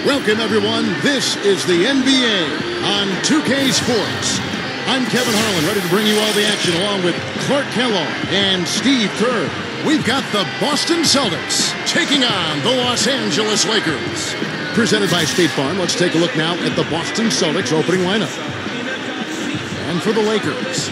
Welcome, everyone. This is the NBA on 2K Sports. I'm Kevin Harlan, ready to bring you all the action along with Clark Kellogg and Steve Kerr. We've got the Boston Celtics taking on the Los Angeles Lakers. Presented by State Farm, let's take a look now at the Boston Celtics opening lineup. And for the Lakers,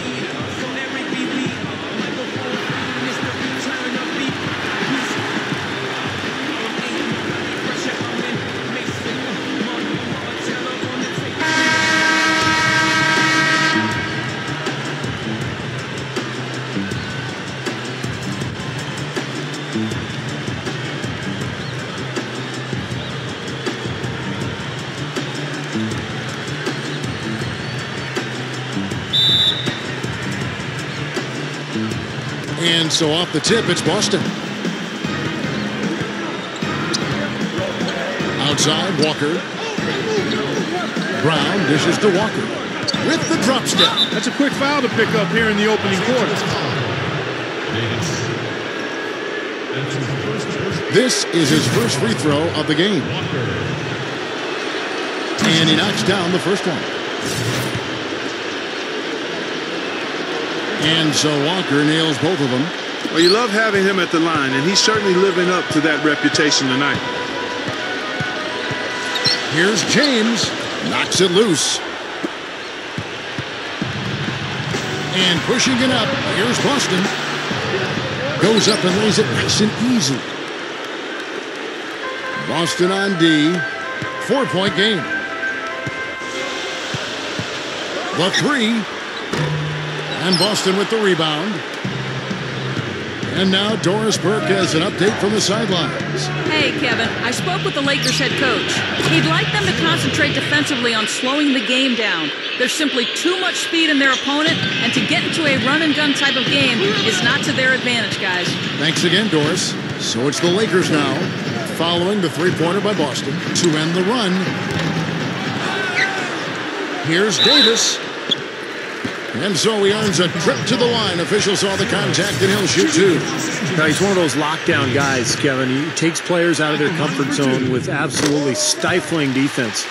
and so off the tip, it's Boston. Outside, Walker. Brown dishes to Walker with the drop step. That's a quick foul to pick up here in the opening quarter. This is his first free throw of the game. And he knocks down the first one. And so Walker nails both of them. Well, you love having him at the line, and he's certainly living up to that reputation tonight. Here's James. Knocks it loose. And pushing it up. Here's Boston. Goes up and lays it nice and easy. Boston on D. 4-point game. The three. And Boston with the rebound. And now Doris Burke has an update from the sidelines. Hey, Kevin, I spoke with the Lakers head coach. He'd like them to concentrate defensively on slowing the game down. There's simply too much speed in their opponent, and to get into a run-and-gun type of game is not to their advantage, guys. Thanks again, Doris. So it's the Lakers now, following the three-pointer by Boston to end the run. Here's Davis. And so he earns a trip to the line. Officials saw the contact, and he'll shoot two. Now, he's one of those lockdown guys, Kevin. He takes players out of their comfort zone with absolutely stifling defense.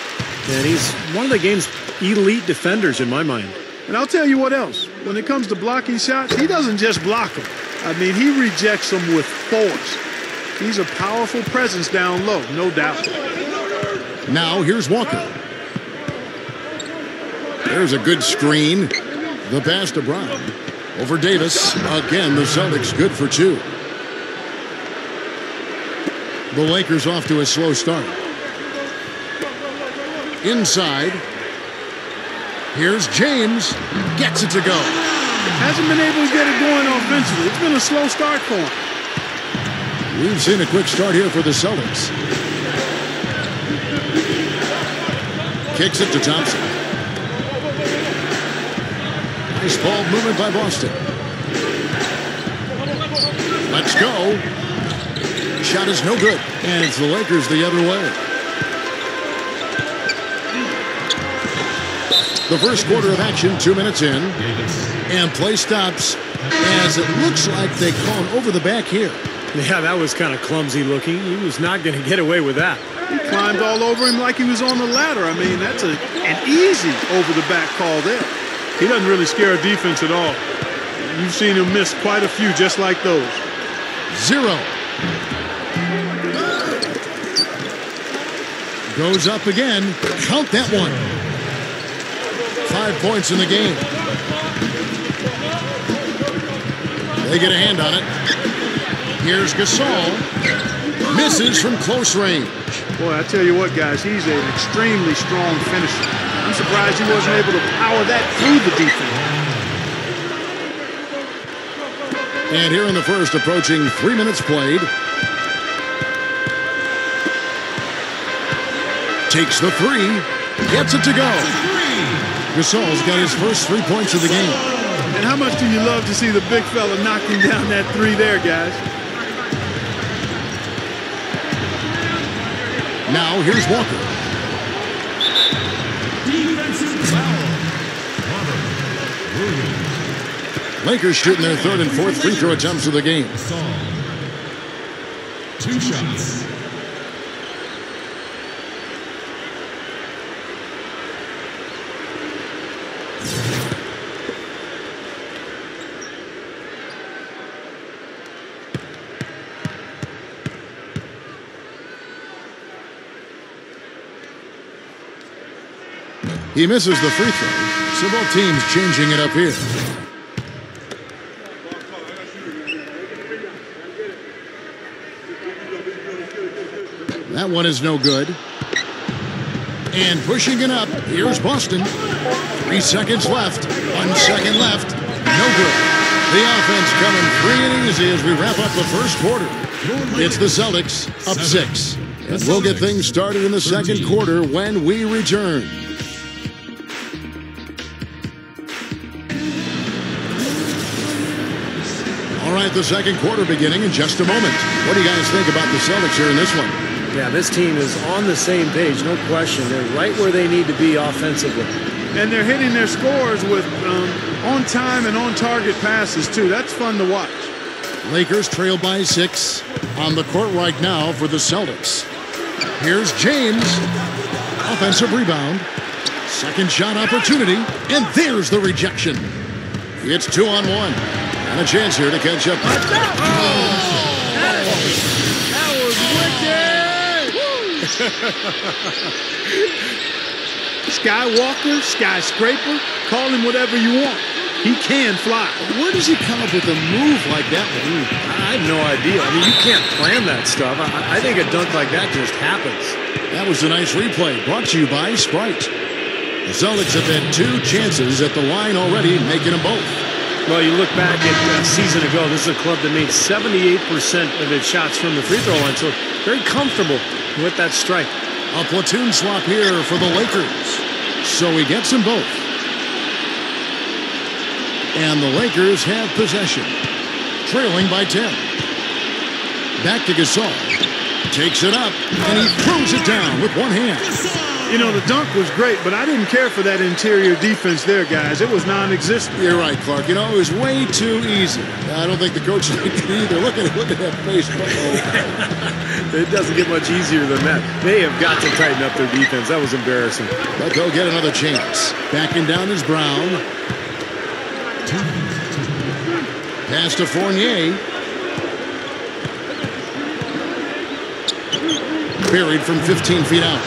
And he's one of the game's elite defenders in my mind. And I'll tell you what else. When it comes to blocking shots, he doesn't just block them. I mean, he rejects them with force. He's a powerful presence down low, no doubt. Now here's Walker. There's a good screen. The pass to Brown. Over Davis. Again, the Celtics good for two. The Lakers off to a slow start. Inside. Here's James. Gets it to go. Hasn't been able to get it going offensively. It's been a slow start for him. We've seen a quick start here for the Celtics. Kicks it to Thompson. Nice ball movement by Boston. Let's go. Shot is no good. And it's the Lakers the other way. The first quarter of action, 2 minutes in. And play stops as it looks like they call him over the back here. Yeah, that was kind of clumsy looking. He was not going to get away with that. He climbed all over him like he was on the ladder. I mean, that's an easy over-the-back call there. He doesn't really scare a defense at all. You've seen him miss quite a few just like those. 0. Goes up again. Count that one. 5 points in the game. They get a hand on it. Here's Gasol. Misses from close range. Boy, I tell you what, guys, he's an extremely strong finisher. I'm surprised he wasn't able to power that through the defense. And here in the first, approaching 3 minutes played. Takes the three. Gets it to go. Gasol's got his first 3 points of the game. And how much do you love to see the big fella knocking down that three there, guys? Now here's Walker. Lakers shooting their third and fourth free throw attempts of the game. 2 shots. He misses the free throw, so both teams changing it up here. That one is no good. And pushing it up, here's Boston. 3 seconds left. 1 second left. No good. The offense coming free and easy as we wrap up the first quarter. It's the Celtics up 6. And we'll get things started in the second quarter when we return. All right, the second quarter beginning in just a moment. What do you guys think about the Celtics here in this one? Yeah, this team is on the same page, no question. They're right where they need to be offensively. And they're hitting their scores with on-time and on-target passes, too. That's fun to watch. Lakers trail by 6 on the court right now for the Celtics. Here's James. Offensive rebound. Second shot opportunity. And there's the rejection. It's 2-on-1. And a chance here to catch up. That was wicked! Skywalker, skyscraper, call him whatever you want. He can fly. Where does he come up with a move like that one? I have no idea. I mean, you can't plan that stuff. I think a dunk like that just happens. That was a nice replay brought to you by Sprite. The Celtics have had 2 chances at the line already, making them both. Well, you look back at a season ago, this is a club that made 78% of its shots from the free throw line, so very comfortable with that strike. A platoon swap here for the Lakers. So he gets them both. And the Lakers have possession, trailing by 10. Back to Gasol. Takes it up, and he throws it down with one hand. You know, the dunk was great, but I didn't care for that interior defense there, guys. It was non-existent. You're right, Clark. You know, it was way too easy. I don't think the coach liked it either. Look at that face. It doesn't get much easier than that. They have got to tighten up their defense. That was embarrassing. But they'll get another chance. Backing down is Brown. Pass to Fournier. Buried from 15 feet out.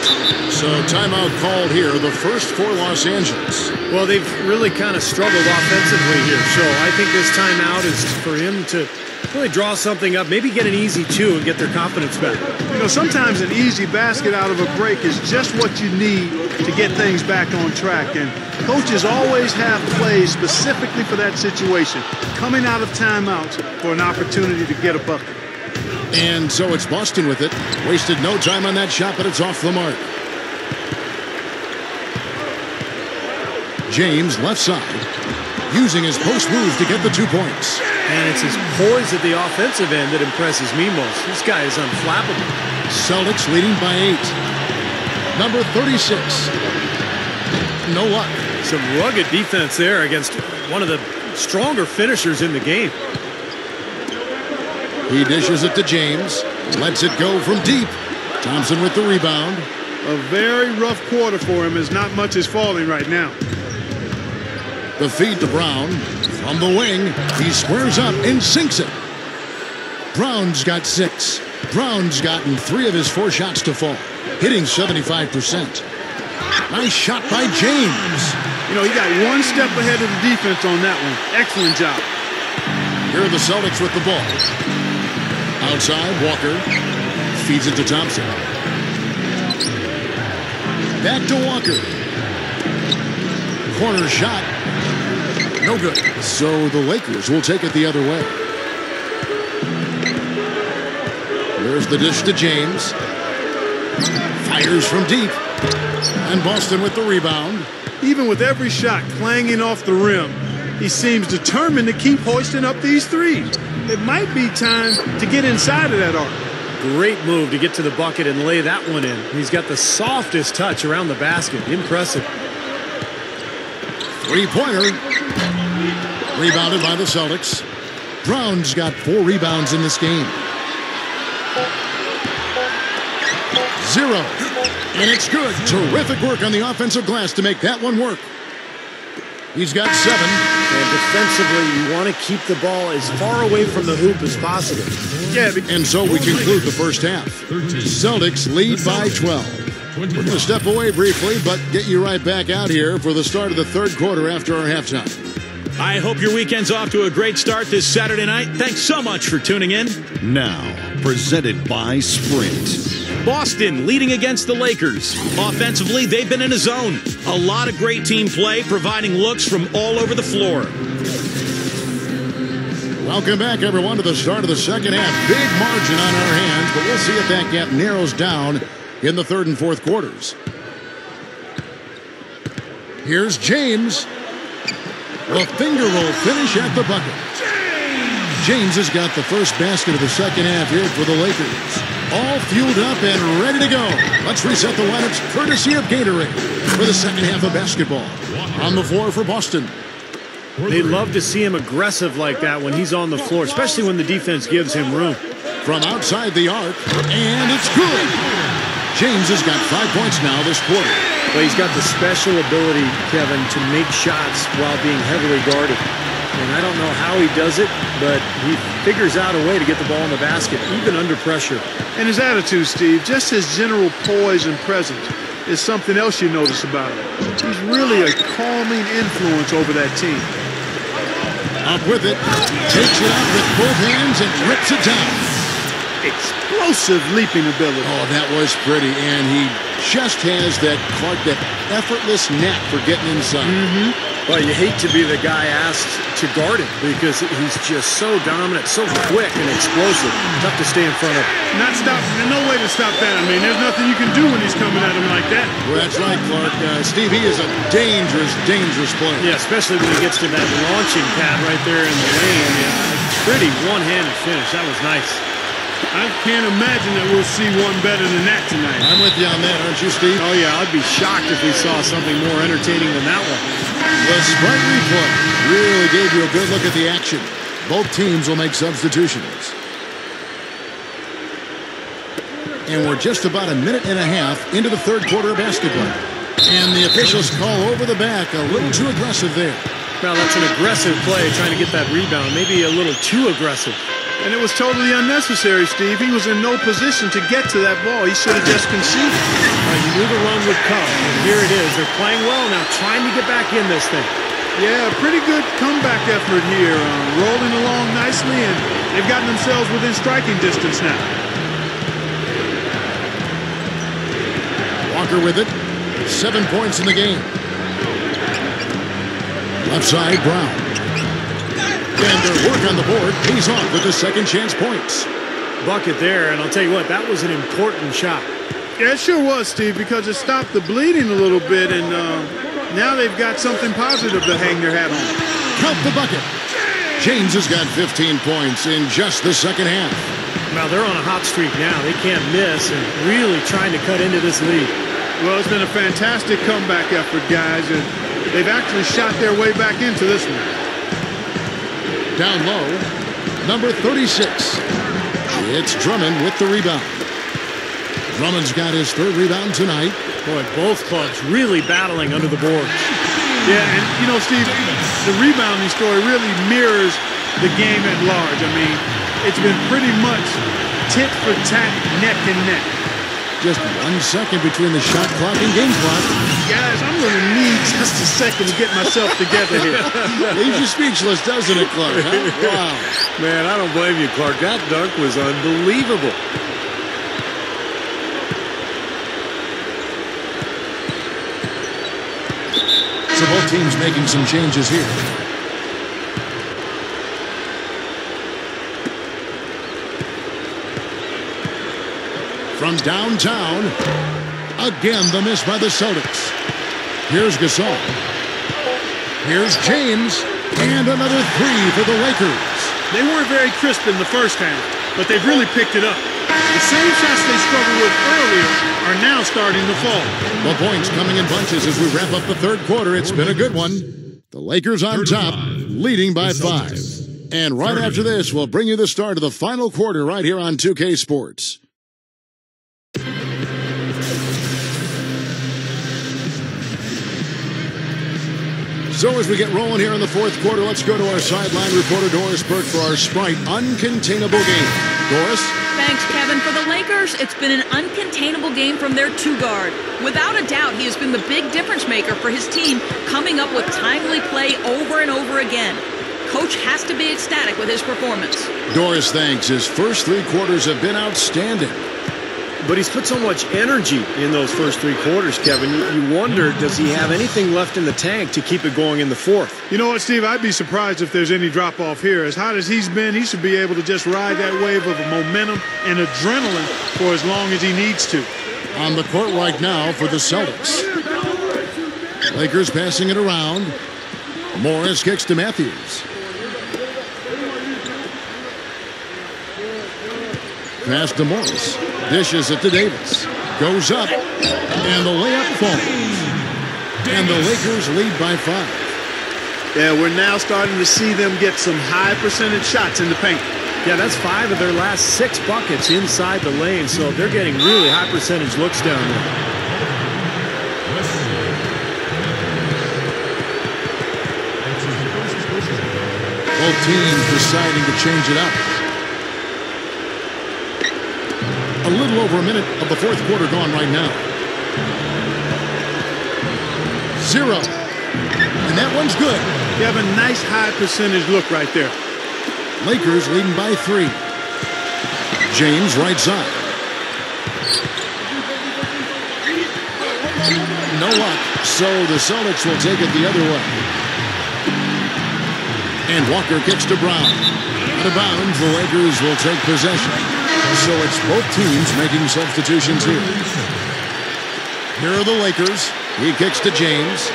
So timeout called here, the first for Los Angeles. Well, they've really kind of struggled offensively here, so I think this timeout is for him to really draw something up, maybe get an easy 2 and get their confidence back. You know, sometimes an easy basket out of a break is just what you need to get things back on track. And coaches always have plays specifically for that situation, coming out of timeouts for an opportunity to get a bucket. And so it's Boston with it. Wasted no time on that shot, but it's off the mark. James, left side, using his post move to get the 2 points. And it's his poise at the offensive end that impresses me most. This guy is unflappable. Celtics leading by 8. Number 36. No luck. Some rugged defense there against one of the stronger finishers in the game. He dishes it to James. Lets it go from deep. Thompson with the rebound. A very rough quarter for him as not much is falling right now. The feed to Brown. From the wing, he squares up and sinks it. Brown's got 6. Brown's gotten 3 of his 4 shots to fall, hitting 75%. Nice shot by James. You know, he got 1 step ahead of the defense on that one. Excellent job. Here are the Celtics with the ball. Outside, Walker feeds it to Thompson. Back to Walker. Corner shot. No good. So the Lakers will take it the other way. There's the dish to James. Fires from deep. And Boston with the rebound. Even with every shot clanging off the rim, he seems determined to keep hoisting up these threes. It might be time to get inside of that arc. Great move to get to the bucket and lay that one in. He's got the softest touch around the basket. Impressive. Three-pointer. Rebounded by the Celtics. Brown's got 4 rebounds in this game. 0. And it's good. Terrific work on the offensive glass to make that one work. He's got 7. And defensively, you want to keep the ball as far away from the hoop as possible. Yeah, and so we conclude the first half. Celtics lead by 12. We're going to step away briefly, but get you right back out here for the start of the third quarter after our halftime. I hope your weekend's off to a great start this Saturday night. Thanks so much for tuning in. Now, presented by Sprint. Boston leading against the Lakers. Offensively, they've been in a zone. A lot of great team play, providing looks from all over the floor. Welcome back, everyone, to the start of the second half. Big margin on our hands, but we'll see if that gap narrows down in the third and fourth quarters. Here's James. A finger roll finish at the bucket. James has got the first basket of the second half here for the Lakers. All fueled up and ready to go. Let's reset the lineups courtesy of Gatorade for the second half of basketball. On the floor for Boston. They love to see him aggressive like that when he's on the floor, especially when the defense gives him room. From outside the arc, and it's good. James has got 5 points now this quarter. Well, he's got the special ability, Kevin, to make shots while being heavily guarded. And I don't know how he does it, but he figures out a way to get the ball in the basket, even under pressure. And his attitude, Steve, just his general poise and presence is something else you notice about him. He's really a calming influence over that team. Up with it, takes it out with both hands and rips it down. Explosive leaping ability. Oh, that was pretty, and he just has that effortless knack for getting inside. Well, you hate to be the guy asked to guard him because he's just so dominant, so quick and explosive. Tough to stay in front of. Not stop. There's no way to stop that. I mean, there's nothing you can do when he's coming at him like that. Well, that's right, Clark. Steve, he is a dangerous, dangerous player. Yeah, especially when he gets to that launching pad right there in the lane. Yeah, pretty one-handed finish. That was nice. I can't imagine that we'll see one better than that tonight. I'm with you on that, aren't you, Steve? Oh, yeah, I'd be shocked if we saw something more entertaining than that one. The Sprite replay really gave you a good look at the action. Both teams will make substitutions. And we're just about a minute and a half into the third quarter of basketball. And the officials call over the back. A little too aggressive there. Well, that's an aggressive play, trying to get that rebound. Maybe a little too aggressive. And it was totally unnecessary, Steve. He was in no position to get to that ball. He should have just conceded. You knew the run would come, and here it is. They're playing well now, trying to get back in this thing. Yeah, pretty good comeback effort here. Rolling along nicely, and they've gotten themselves within striking distance now. Walker with it. 7 points in the game. Left side, Brown. And their work on the board pays off with the second chance points. Bucket there, and I'll tell you what, that was an important shot. Yeah, it sure was, Steve, because it stopped the bleeding a little bit, and now they've got something positive to hang their hat on. Count the bucket. James has got 15 points in just the second half. Now, they're on a hot streak now. They can't miss and really trying to cut into this lead. Well, it's been a fantastic comeback effort, guys, and they've actually shot their way back into this one. Down low, number 36. It's Drummond with the rebound. Drummond's got his third rebound tonight. Boy, both clubs really battling under the boards. Yeah, and you know, Steve, the rebounding story really mirrors the game at large. I mean, it's been pretty much tit for tat, neck and neck. Just 1 second between the shot clock and game clock. Guys, I'm going to need just a second to get myself together here. Leaves you speechless, doesn't it, Clark? Huh? Wow. Man, I don't blame you, Clark. That dunk was unbelievable. So both teams making some changes here. From downtown, again the miss by the Celtics. Here's Gasol. Here's James, and another three for the Lakers. They weren't very crisp in the first half, but they've really picked it up. The same shots they struggled with earlier are now starting to fall. The points coming in bunches as we wrap up the third quarter. It's been a good one. The Lakers on top, leading by 5. And right after this, we'll bring you the start of the final quarter right here on 2K Sports. So as we get rolling here in the fourth quarter, let's go to our sideline reporter, Doris Burke, for our Sprite Uncontainable game. Doris? Thanks, Kevin. Kevin, for the Lakers, it's been an uncontainable game from their two-guard. Without a doubt, he has been the big difference maker for his team, coming up with timely play over and over again. Coach has to be ecstatic with his performance. Doris thinks his first 3 quarters have been outstanding. But he's put so much energy in those first 3 quarters, Kevin. You wonder, does he have anything left in the tank to keep it going in the fourth? You know what, Steve? I'd be surprised if there's any drop-off here. As hot as he's been, he should be able to just ride that wave of momentum and adrenaline for as long as he needs to. On the court right now for the Celtics. Lakers passing it around. Morris kicks to Matthews. Pass to Morris. Dishes it to Davis. Goes up. And the layup falls. And the Lakers lead by 5. Yeah, we're now starting to see them get some high percentage shots in the paint. Yeah, that's 5 of their last 6 buckets inside the lane, so they're getting really high percentage looks down there. Both teams deciding to change it up. A little over a minute of the fourth quarter gone right now. 0. And that one's good. You have a nice high percentage look right there. Lakers leading by 3. James right side. No luck, so the Celtics will take it the other way. And Walker kicks to Brown. Out of bounds, the Lakers will take possession. So it's both teams making substitutions here. Here are the Lakers. He kicks to James.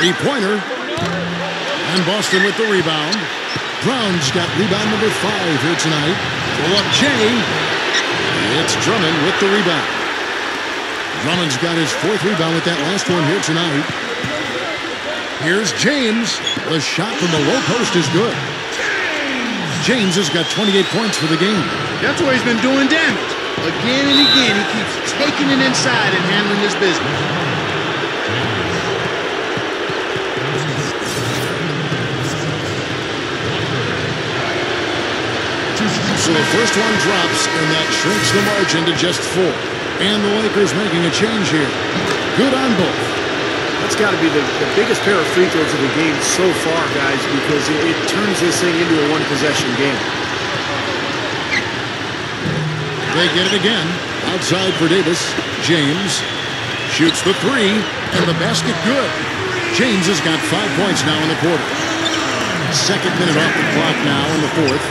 3-pointer. And Boston with the rebound. Brown's got rebound number 5 here tonight. Pull up Jay. It's Drummond with the rebound. Drummond's got his 4th rebound with that last one here tonight. Here's James. The shot from the low post is good. James has got 28 points for the game. That's where he's been doing damage. Again and again, he keeps taking it inside and handling his business. So the first one drops, and that shrinks the margin to just 4. And the Lakers making a change here. Good on both. That's got to be the biggest pair of free throws of the game so far, guys, because it turns this thing into a one-possession game. They get it again. Outside for Davis. James shoots the 3, and the basket good. James has got 5 points now in the quarter. 2nd minute off the clock now in the 4th.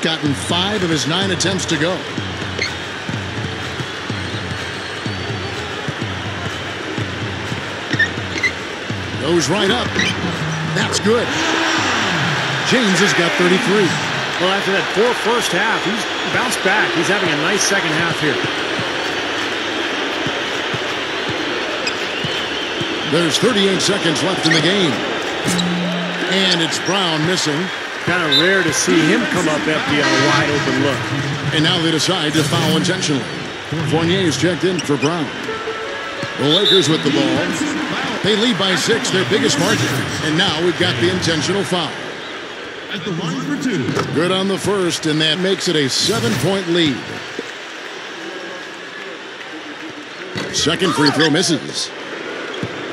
Gotten 5 of his 9 attempts to go. Goes right up. That's good. James has got 33. Well, after that poor first half, he's bounced back. He's having a nice second half here. There's 38 seconds left in the game. And it's Brown missing. Kind of rare to see him come up empty on a wide open look. And now they decide to foul intentionally. Fournier is checked in for Brown. The Lakers with the ball. They lead by 6, their biggest margin. And now we've got the intentional foul. At the line for 2. Good on the first, and that makes it a 7-point lead. Second free throw misses.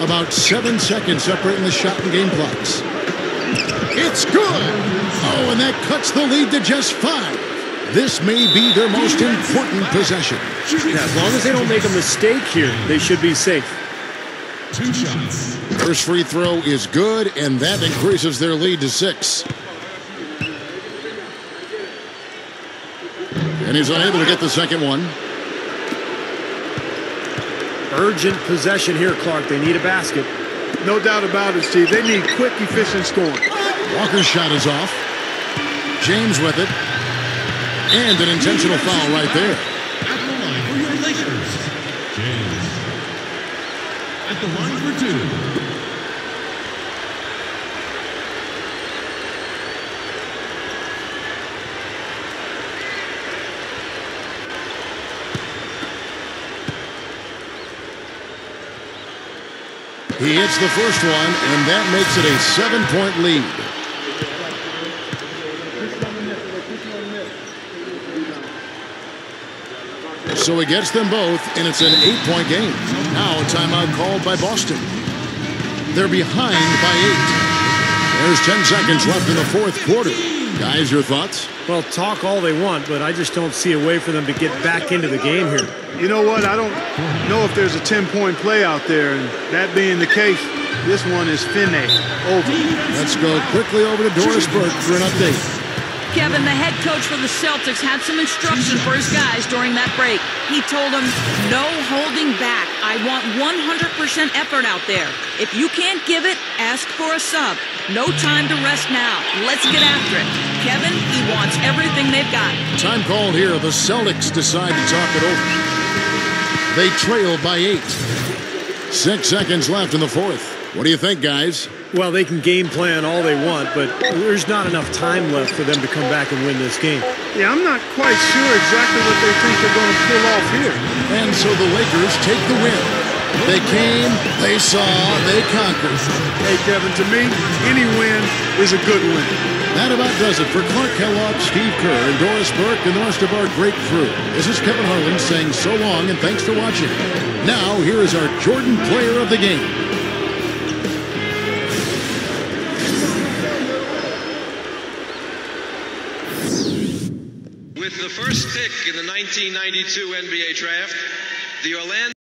About 7 seconds separating the shot and game clocks. It's good! Oh, and that cuts the lead to just 5. This may be their most important possession. Yeah, as long as they don't make a mistake here, they should be safe. 2 shots. First free throw is good, and that increases their lead to 6. And he's unable to get the second one. Urgent possession here, Clark. They need a basket. No doubt about it, Steve. They need quick, efficient scoring. Walker's shot is off. James with it. And an intentional foul right there. At the line for your Lakers, James. At the line for 2. He hits the first one, and that makes it a 7-point lead. So he gets them both, and it's an 8-point game. Now a timeout called by Boston. They're behind by 8. There's 10 seconds left in the fourth quarter. Guys, your thoughts? Well, talk all they want, but I just don't see a way for them to get back into the game here. You know what? I don't know if there's a 10-point play out there, and that being the case, this one is finished. Over. Let's go quickly over to Doris Burke for an update. Kevin, the head coach for the Celtics, had some instructions for his guys during that break. He told them, no holding back. I want 100% effort out there. If you can't give it, ask for a sub. No time to rest now. Let's get after it. Kevin, he wants everything they've got. Time called here. The Celtics decide to talk it over. They trail by 8. 6 seconds left in the fourth. What do you think, guys? Well, they can game plan all they want, but there's not enough time left for them to come back and win this game. Yeah, I'm not quite sure exactly what they think they're going to pull off here. And so the Lakers take the win. They came, they saw, they conquered. Hey, Kevin, to me, any win is a good win. That about does it for Clark Kellogg, Steve Kerr, and Doris Burke, and the rest of our great crew. This is Kevin Harlan saying so long and thanks for watching. Now, here is our Jordan Player of the Game. With the first pick in the 1992 NBA Draft, the Orlando